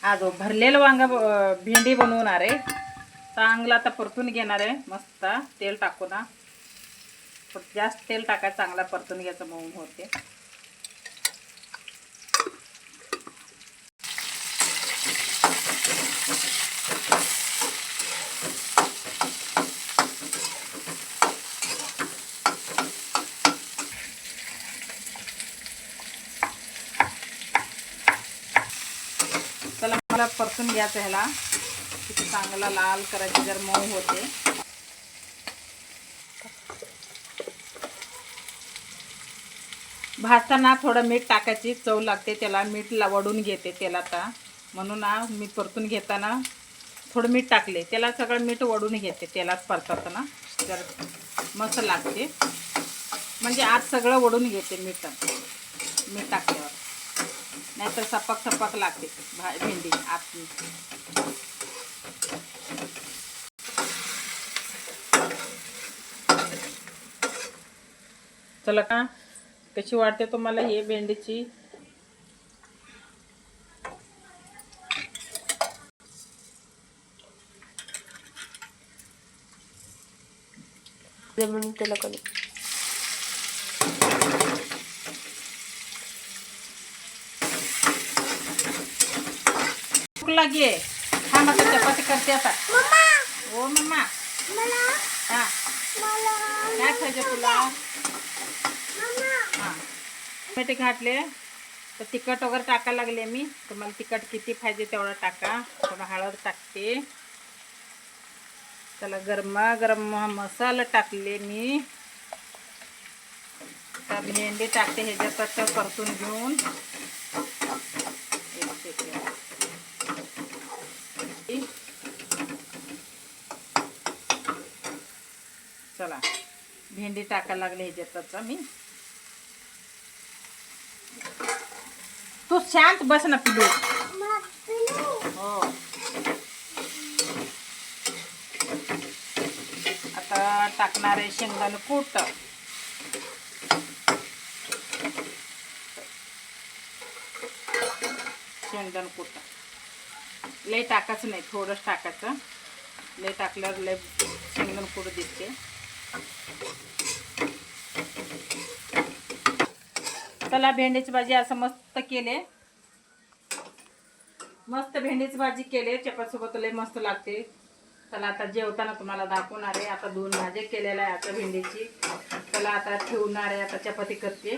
आज भरलेलं वांगा भेंडी बनवणार आहे. चांगला आता परतून घेणार आहे. मस्त तेल टाकू ना, जास्त तेल टाकायचं, चांगला परतून घ्यायचं, मऊ होते. चला मला परतून घ्यायचं ह्याला. किती चांगला लाल करायची, जर मऊ होते. भाजताना थोडं मीठ टाकायची चव लागते त्याला. मीठ वडून घेते तेलात, म्हणून मी परतून घेताना थोडं मीठ टाकले. त्याला सगळं मीठ वडून घेते तेलात परतताना, जर मस्त लागते. म्हणजे आज सगळं वडून घेते मीठ टाकल्यावर, नाहीतर सपक लागते भेंडी आत. चला का कशी वाटते तुम्हाला हे भेंडीची? भूक लागे. हा मग चपाती करते आता. ओ मम्मा, हा काय खायचं तुला? हा टमाटे घातले तर तिखट वगैरे टाकायला लागले मी. तुम्हाला तिखट किती पाहिजे तेवढं टाका. थोडं हळद टाकते. त्याला गरम मसाला टाकले मी. तर भेंडी टाकते ह्याच्यात परतून घेऊन. चला भेंडी टाकायला लागले ह्याच्यातच मी. तू शांत बस ना पिलू. हो आता टाकणार आहे शेंगदाणा कूट. शेंगदाणा कूट लय टाकायचं नाही, थोडंच टाकायचं. लय टाकल्यावर लय शेंगदाणा कूट दिसते. चला भेंडीची भाजी असं मस्त केले. मस्त भेंडीची भाजी केले चपातीसोबत, लय मस्त लागते. चला आता जेवताना तुम्हाला दाखवणार आहे. आता 2 भाज्या केलेल्या आहे आता भेंडीची. चला आता ठेवणार आहे, आता चपाती करते.